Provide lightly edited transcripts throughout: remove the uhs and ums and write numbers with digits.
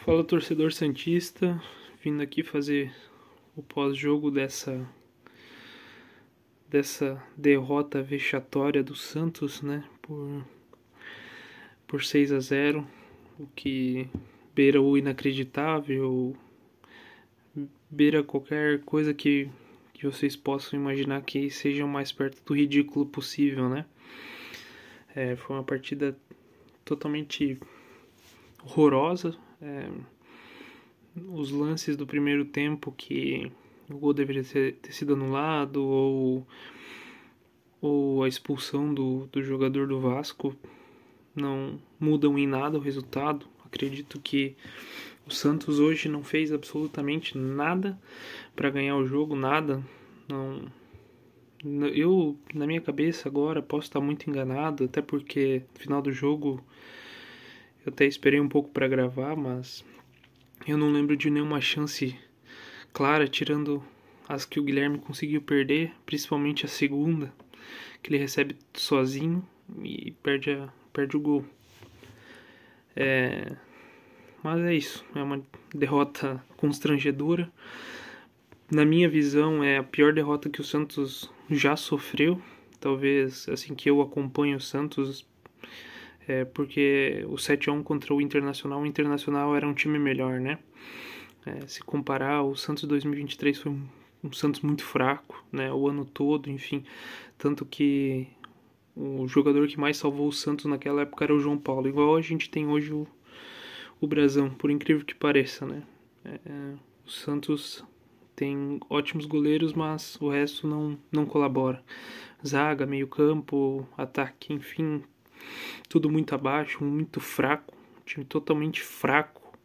Fala, torcedor santista, vindo aqui fazer o pós-jogo dessa derrota vexatória do Santos, né, por 6-0, o que beira o inacreditável, beira qualquer coisa que vocês possam imaginar que seja o mais perto do ridículo possível, né? Foi uma partida totalmente horrorosa. Os lances do primeiro tempo que o gol deveria ter sido anulado ou a expulsão do jogador do Vasco não mudam em nada o resultado. Acredito que o Santos hoje não fez absolutamente nada para ganhar o jogo, nada. Não, eu, na minha cabeça agora, posso estar muito enganado, até porque no final do jogo eu até esperei um pouco para gravar, mas eu não lembro de nenhuma chance clara, tirando as que o Guilherme conseguiu perder, principalmente a segunda, que ele recebe sozinho e perde o gol. Mas é isso, é uma derrota constrangedora. Na minha visão, é a pior derrota que o Santos já sofreu. Talvez, assim que eu acompanho o Santos, porque o 7-1 contra o Internacional era um time melhor, né? Se comparar, o Santos 2023 foi um Santos muito fraco, né? O ano todo, enfim. Tanto que o jogador que mais salvou o Santos naquela época era o João Paulo. Igual a gente tem hoje o Brasão, por incrível que pareça, né? O Santos tem ótimos goleiros, mas o resto não colabora. Zaga, meio campo, ataque, enfim, tudo muito abaixo, muito fraco. Um time totalmente fraco.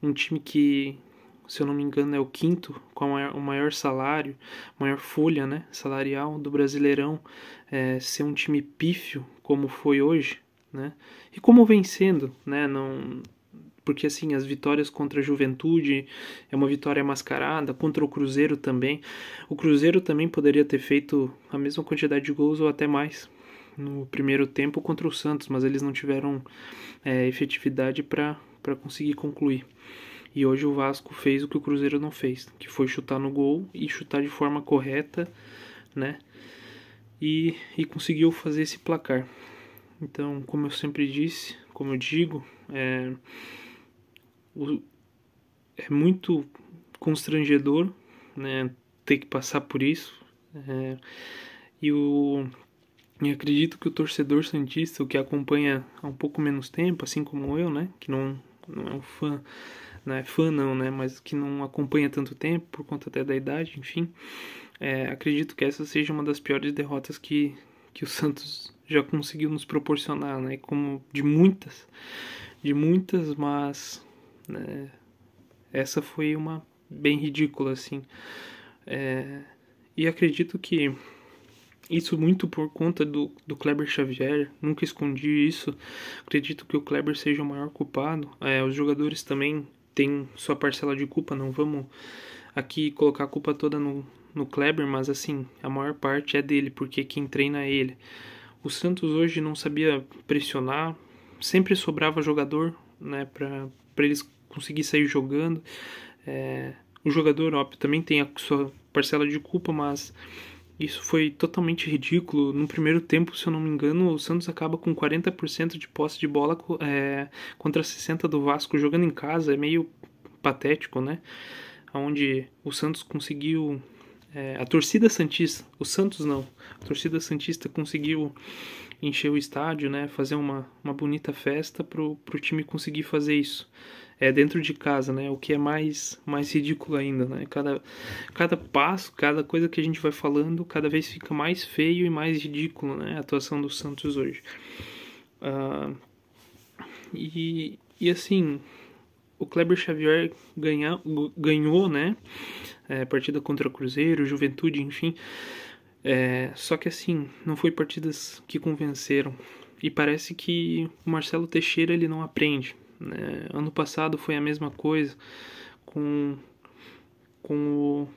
Um time que, se eu não me engano, é o quinto com o maior salário, maior folha, né, salarial do Brasileirão, ser um time pífio como foi hoje, né, e como vem sendo, né, não, porque assim, as vitórias contra a Juventude é uma vitória mascarada, contra o Cruzeiro também. O Cruzeiro também poderia ter feito a mesma quantidade de gols ou até mais no primeiro tempo contra o Santos, mas eles não tiveram efetividade para conseguir concluir. E hoje o Vasco fez o que o Cruzeiro não fez, que foi chutar no gol e chutar de forma correta, né? E conseguiu fazer esse placar. Então, como eu sempre disse, como eu digo, é muito constrangedor, né, ter que passar por isso. E e acredito que o torcedor santista, o que acompanha há um pouco menos tempo, assim como eu, né, que não é um fã, não é fã não, né, mas que não acompanha tanto tempo, por conta até da idade, enfim, acredito que essa seja uma das piores derrotas que o Santos já conseguiu nos proporcionar, né, como de muitas, mas, né, essa foi uma bem ridícula, assim, e acredito que isso muito por conta do Kleber Xavier, nunca escondi isso. Acredito que o Kleber seja o maior culpado. Os jogadores também têm sua parcela de culpa, não vamos aqui colocar a culpa toda no Kleber, mas assim, a maior parte é dele, porque quem treina é ele. O Santos hoje não sabia pressionar, sempre sobrava jogador, né, para eles conseguir sair jogando. O jogador, óbvio, também tem a sua parcela de culpa, mas isso foi totalmente ridículo. No primeiro tempo, se eu não me engano, o Santos acaba com 40% de posse de bola contra 60% do Vasco jogando em casa. É meio patético, né? Onde o Santos conseguiu... a torcida santista, o Santos não, a torcida santista conseguiu encher o estádio, né? Fazer uma bonita festa pro time conseguir fazer isso. Dentro de casa, né? O que é mais ridículo ainda, né? Cada passo, cada coisa que a gente vai falando, cada vez fica mais feio e mais ridículo, né? A atuação do Santos hoje. E assim, o Kleber Xavier ganhou, né? Partida contra o Cruzeiro, Juventude, enfim. Só que assim, não foi partidas que convenceram. E parece que o Marcelo Teixeira ele não aprende. Ano passado foi a mesma coisa com, com o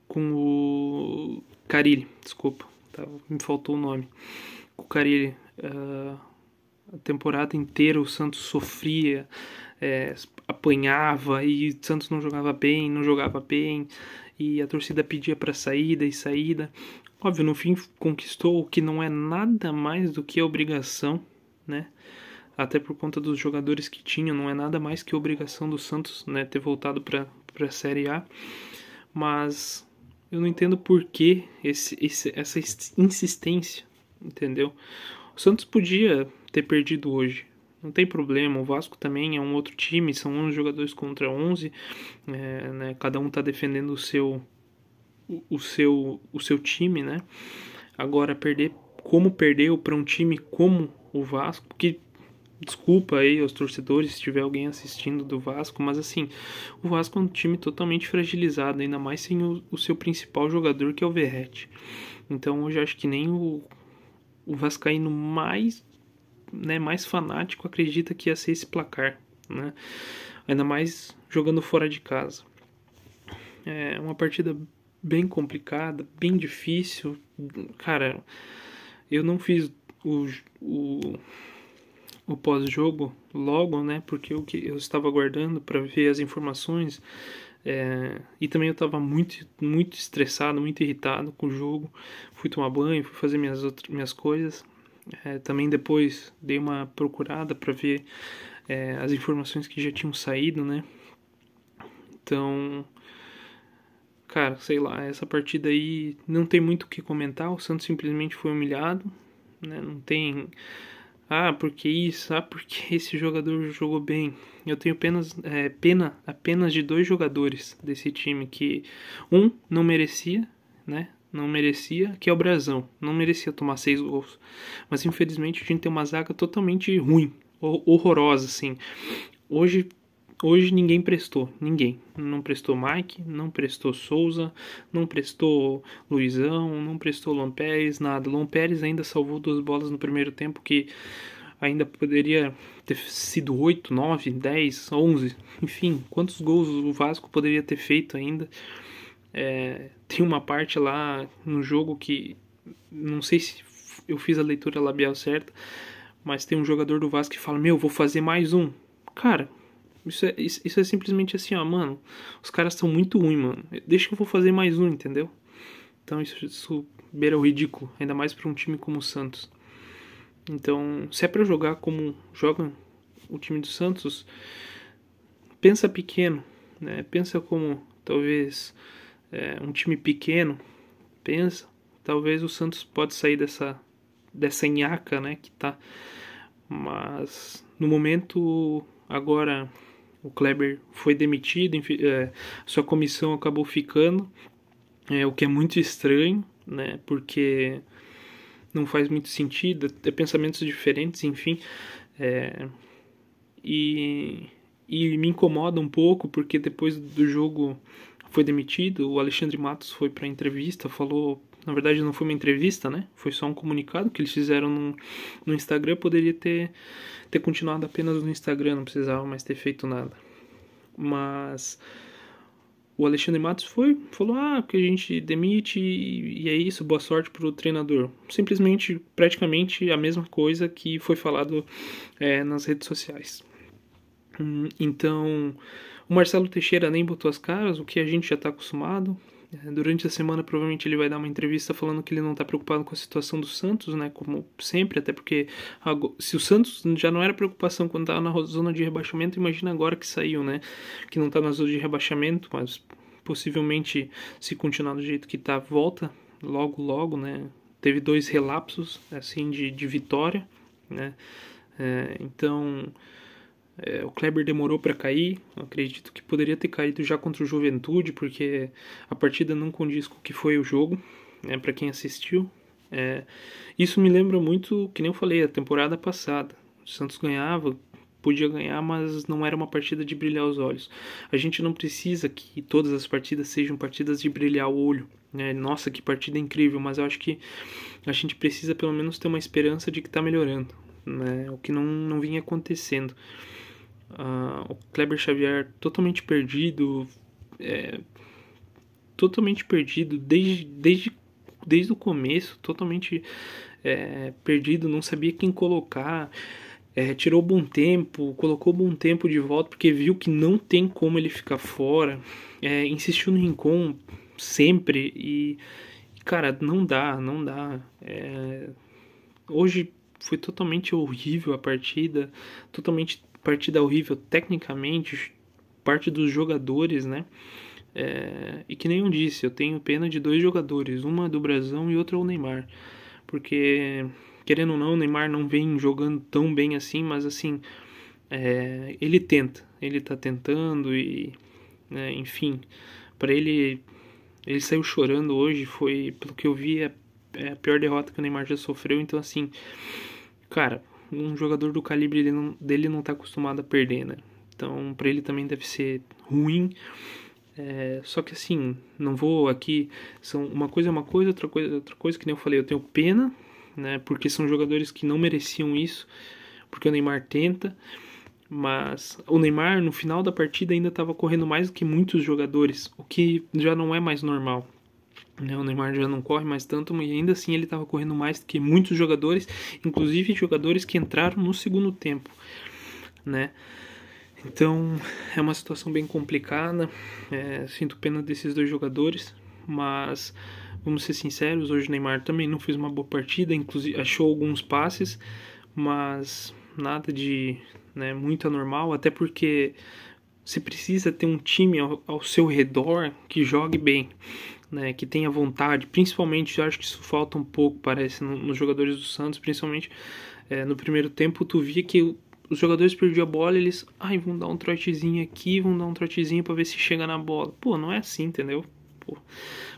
com o Carille, desculpa, me faltou o nome. Com o Carille, A temporada inteira o Santos sofria, apanhava e o Santos não jogava bem, e a torcida pedia para saída e saída. Óbvio, no fim conquistou o que não é nada mais do que obrigação, né? Até por conta dos jogadores que tinham, não é nada mais que obrigação do Santos, né, ter voltado para a Série A. Mas eu não entendo por que essa insistência, entendeu? O Santos podia ter perdido hoje, não tem problema. O Vasco também é um outro time, são 11 jogadores contra 11, né, cada um tá defendendo o seu time, né? Agora, perder como perdeu para um time como o Vasco, que desculpa aí aos torcedores se tiver alguém assistindo do Vasco, mas assim, o Vasco é um time totalmente fragilizado, ainda mais sem o seu principal jogador, que é o Verratti. Então hoje acho que nem o vascaíno mais, né, mais fanático acredita que ia ser esse placar, né? Ainda mais jogando fora de casa. É uma partida bem complicada, bem difícil. Cara, eu não fiz o pós-jogo logo, né? Porque eu estava aguardando para ver as informações, e também eu estava muito estressado, muito irritado com o jogo. Fui tomar banho, fui fazer minhas coisas. Também depois dei uma procurada para ver as informações que já tinham saído, né? Então, cara, sei lá, essa partida aí não tem muito o que comentar. O Santos simplesmente foi humilhado, né? Não tem porque isso, porque esse jogador jogou bem. Eu tenho pena apenas de 2 jogadores desse time, que um não merecia, né? Não merecia, que é o Brasão. Não merecia tomar 6 gols. Mas infelizmente a gente tem uma zaga totalmente ruim, horrorosa, assim. Hoje ninguém prestou, ninguém. Não prestou Mike, não prestou Souza, não prestou Luizão, não prestou Luan Pérez, nada. Luan Pérez ainda salvou 2 bolas no primeiro tempo, que ainda poderia ter sido 8, 9, 10, 11. Enfim, quantos gols o Vasco poderia ter feito ainda. Tem uma parte lá no jogo que não sei se eu fiz a leitura labial certa, mas tem um jogador do Vasco que fala: meu, vou fazer mais um. Cara, isso é simplesmente assim, ó, mano, os caras são muito ruins, mano. Deixa que eu vou fazer mais um, entendeu? Então isso beira o ridículo, ainda mais para um time como o Santos. Então, se é para jogar como joga o time do Santos, pensa pequeno, né? Pensa como talvez um time pequeno, pensa, talvez o Santos pode sair dessa nhaca, né, que tá. Mas no momento agora o Kleber foi demitido, sua comissão acabou ficando, o que é muito estranho, né, porque não faz muito sentido, pensamentos diferentes, enfim, e me incomoda um pouco, porque depois do jogo foi demitido, o Alexandre Matos foi para entrevista, falou, na verdade não foi uma entrevista, né, foi só um comunicado que eles fizeram no Instagram. Poderia ter continuado apenas no Instagram, não precisava mais ter feito nada. Mas o Alexandre Matos falou que a gente demite e é isso, boa sorte pro treinador. Simplesmente, praticamente a mesma coisa que foi falado nas redes sociais. Então, o Marcelo Teixeira nem botou as caras, o que a gente já está acostumado. Durante a semana, provavelmente ele vai dar uma entrevista falando que ele não está preocupado com a situação do Santos, né? Como sempre, até porque se o Santos já não era preocupação quando estava na zona de rebaixamento, imagina agora que saiu, né? Que não está na zona de rebaixamento, mas possivelmente, se continuar do jeito que está, volta logo, né? Teve 2 relapsos, assim, de vitória, né? Então, o Kleber demorou para cair. Eu acredito que poderia ter caído já contra o Juventude, porque a partida não condiz com o que foi o jogo, né, para quem assistiu. Isso me lembra muito, que nem eu falei, a temporada passada. O Santos podia ganhar, mas não era uma partida de brilhar os olhos. A gente não precisa que todas as partidas sejam partidas de brilhar o olho, né? Nossa, que partida incrível, mas eu acho que a gente precisa pelo menos ter uma esperança de que está melhorando, né? O que não vinha acontecendo. O Kleber Xavier totalmente perdido, desde o começo, totalmente perdido, não sabia quem colocar. tirou bom tempo, colocou bom tempo de volta, porque viu que não tem como ele ficar fora, insistiu no Rincon sempre cara, não dá, não dá. Hoje foi totalmente horrível a partida, totalmente partida horrível tecnicamente, parte dos jogadores, né? E que nem eu disse, eu tenho pena de dois jogadores, uma do Brasão e outra o Neymar, porque querendo ou não, o Neymar não vem jogando tão bem assim, mas assim, ele tenta, ele tá tentando e, né, enfim, para ele saiu chorando hoje, foi, pelo que eu vi, é a pior derrota que o Neymar já sofreu, então assim, cara, um jogador do calibre dele não tá acostumado a perder, né? Então, pra ele também deve ser ruim. Só que assim, não vou aqui. Uma coisa é uma coisa, outra coisa, que nem eu falei, eu tenho pena, né? Porque são jogadores que não mereciam isso, porque o Neymar tenta. Mas o Neymar, no final da partida, ainda estava correndo mais do que muitos jogadores, o que já não é mais normal. Né? O Neymar já não corre mais tanto, mas ainda assim ele estava correndo mais do que muitos jogadores, inclusive jogadores que entraram no segundo tempo, né? Então é uma situação bem complicada. Sinto pena desses dois jogadores, mas vamos ser sinceros, hoje o Neymar também não fez uma boa partida, inclusive achou alguns passes, mas nada de, né, muito anormal, até porque você precisa ter um time ao seu redor que jogue bem, né, que tenha vontade. Principalmente, eu acho que isso falta um pouco, parece, nos jogadores do Santos, principalmente no primeiro tempo, tu via que os jogadores perdiam a bola, eles, vão dar um trotezinho aqui, vão dar um trotezinho pra ver se chega na bola. Pô, não é assim, entendeu? Pô,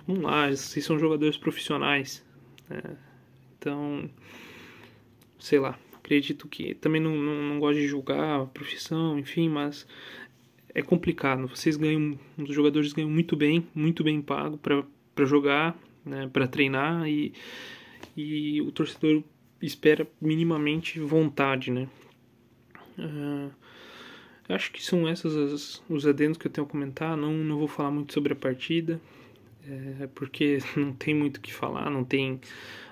vamos lá, vocês são jogadores profissionais. Então, sei lá, acredito que também não gosto de julgar a profissão, enfim, mas é complicado. Vocês ganham, os jogadores ganham muito bem pago para jogar, né, para treinar e o torcedor espera minimamente vontade, né? Acho que são esses os adendos que eu tenho a comentar. Não vou falar muito sobre a partida, porque não tem muito o que falar. Não tem.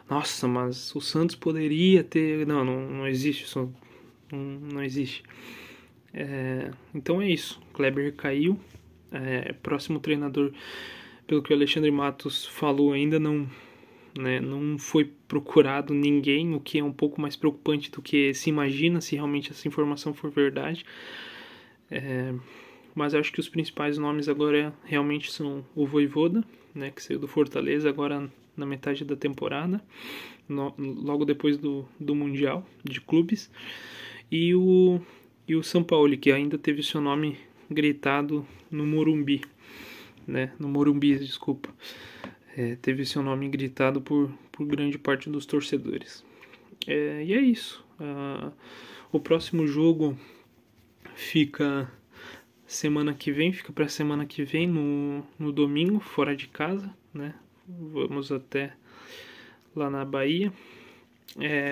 Nossa, mas o Santos poderia ter. Não existe isso. Não existe. Então é isso. Kleber caiu. Próximo treinador, pelo que o Alexandre Matos falou, ainda não, né, não foi procurado ninguém, o que é um pouco mais preocupante do que se imagina, se realmente essa informação for verdade. Mas acho que os principais nomes agora realmente são o Vojvoda, né, que saiu do Fortaleza agora na metade da temporada, logo depois do Mundial de Clubes, e o Sampaoli, que ainda teve seu nome gritado no Morumbi, né, no Morumbi, desculpa, teve seu nome gritado por grande parte dos torcedores. E é isso. O próximo jogo fica para semana que vem no domingo, fora de casa, né? Vamos até lá na Bahia.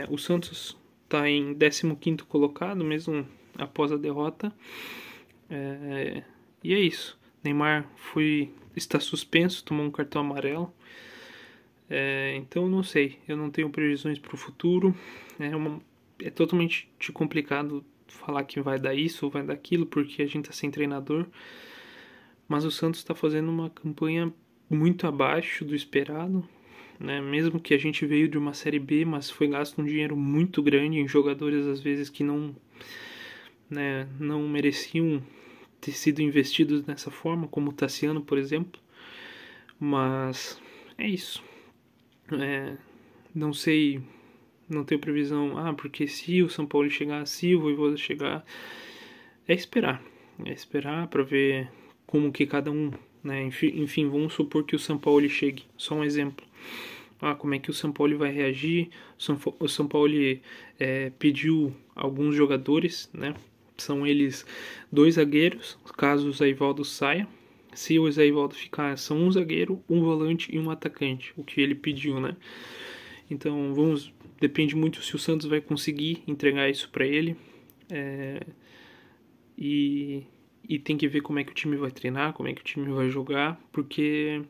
O Santos está em 15º colocado, mesmo após a derrota. E é isso. Neymar está suspenso, tomou um cartão amarelo. Então não sei, eu não tenho previsões para o futuro. É totalmente complicado falar que vai dar isso ou vai dar aquilo, porque a gente está sem treinador. Mas o Santos está fazendo uma campanha muito abaixo do esperado, né? Mesmo que a gente veio de uma Série B, mas foi gasto um dinheiro muito grande em jogadores às vezes que não, né, não mereciam ter sido investidos dessa forma, como o Tassiano, por exemplo. Mas é isso. Não sei, não tenho previsão. Porque se o São Paulo chegar, se o Vojvoda chegar, é esperar para ver como que cada um, né? Enfim, vamos supor que o São Paulo chegue. Só um exemplo. Como é que o São Paulo vai reagir? O São Paulo pediu alguns jogadores, né? São eles 2 zagueiros, caso o Zaivaldo saia. Se o Zaivaldo ficar, são um zagueiro, um volante e um atacante, o que ele pediu, né? Então, depende muito se o Santos vai conseguir entregar isso para ele. E tem que ver como é que o time vai treinar, como é que o time vai jogar, porque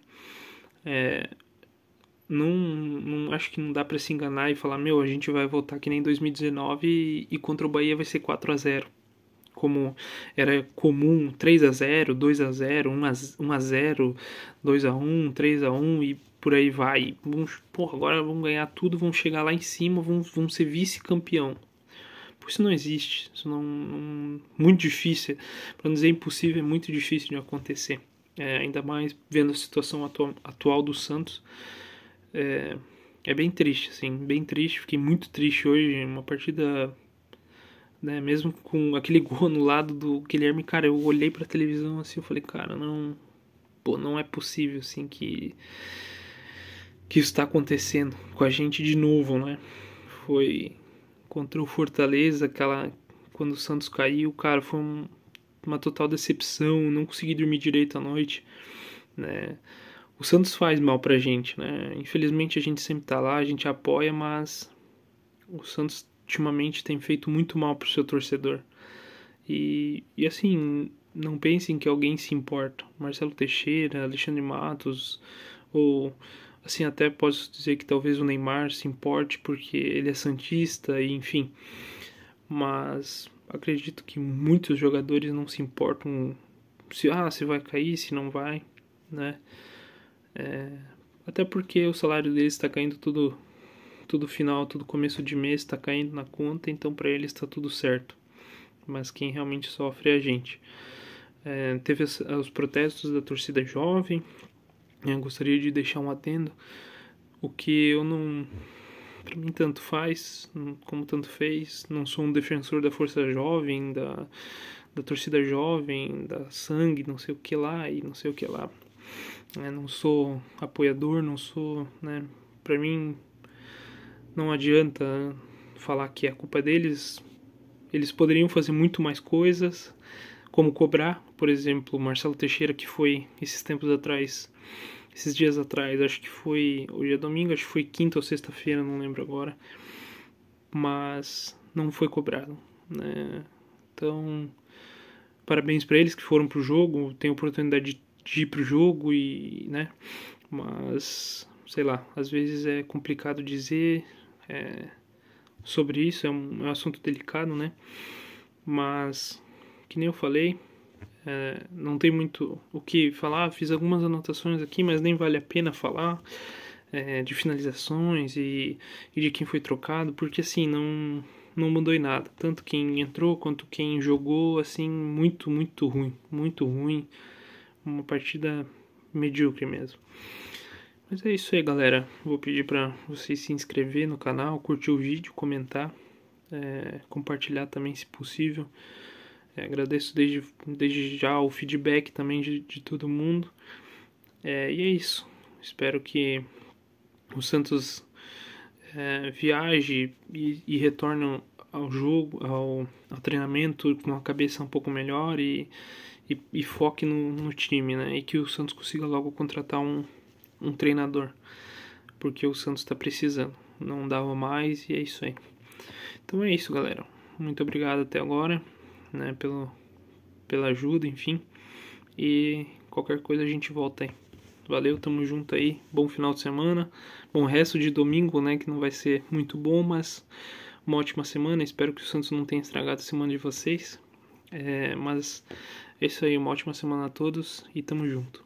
não acho que não dá pra se enganar e falar, meu, a gente vai voltar que nem 2019 e contra o Bahia vai ser 4-0, como era comum, 3-0, 2-0, 1-0, 2-1, 3-1 e por aí vai. Porra, agora vamos ganhar tudo, vamos chegar lá em cima, vamos ser vice-campeão. Por isso não existe, isso muito difícil, para não dizer impossível, é muito difícil de acontecer. Ainda mais vendo a situação atual do Santos. É bem triste, assim, bem triste. Fiquei muito triste hoje, uma partida, né, mesmo com aquele gol no lado do Guilherme, cara, eu olhei pra televisão assim, eu falei, cara, não, pô, não é possível, assim, que isso tá acontecendo com a gente de novo, né? Foi contra o Fortaleza, quando o Santos caiu, cara, foi uma total decepção, não consegui dormir direito à noite, né? O Santos faz mal pra gente, né? Infelizmente a gente sempre tá lá, a gente apoia, mas o Santos ultimamente tem feito muito mal pro seu torcedor. E assim, não pensem que alguém se importa. Marcelo Teixeira, Alexandre Matos, ou assim, até posso dizer que talvez o Neymar se importe porque ele é santista, e enfim. Mas acredito que muitos jogadores não se importam se vai cair, se não vai, né? Até porque o salário deles está caindo tudo final, tudo começo de mês está caindo na conta, então para eles está tudo certo. Mas quem realmente sofre é a gente. Teve os protestos da torcida jovem. Gostaria de deixar um adendo. O que eu não. Pra mim, tanto faz, como tanto fez. Não sou um defensor da força jovem, da torcida jovem, da sangue, não sei o que lá e não sei o que lá. Não sou apoiador, não sou. Né, pra mim, não adianta falar que a culpa é deles. Eles poderiam fazer muito mais coisas, como cobrar, por exemplo, Marcelo Teixeira, que foi esses dias atrás, acho que foi, hoje é domingo, acho que foi quinta ou sexta-feira, não lembro agora, mas não foi cobrado, né? Então, parabéns para eles que foram pro jogo, tem a oportunidade de ir pro jogo e, né? Mas, sei lá, às vezes é complicado dizer sobre isso, é um assunto delicado, né? Mas, que nem eu falei, não tem muito o que falar. Fiz algumas anotações aqui, mas nem vale a pena falar de finalizações e de quem foi trocado, porque assim, não mudou em nada. Tanto quem entrou quanto quem jogou, assim, muito, muito ruim. Muito ruim. Uma partida medíocre mesmo. Mas é isso aí, galera. Vou pedir para vocês se inscrever no canal, curtir o vídeo, comentar, compartilhar também se possível. Agradeço desde já o feedback também de todo mundo. E é isso. Espero que o Santos viaje e retorne ao jogo, ao treinamento com a cabeça um pouco melhor e foque no time, né? E que o Santos consiga logo contratar um treinador, porque o Santos está precisando. Não dava mais e é isso aí. Então é isso, galera. Muito obrigado até agora, né, pela ajuda, enfim. E qualquer coisa a gente volta aí. Valeu, tamo junto aí. Bom final de semana. Bom resto de domingo, né, que não vai ser muito bom, mas uma ótima semana. Espero que o Santos não tenha estragado a semana de vocês. Mas é isso aí, uma ótima semana a todos e tamo junto.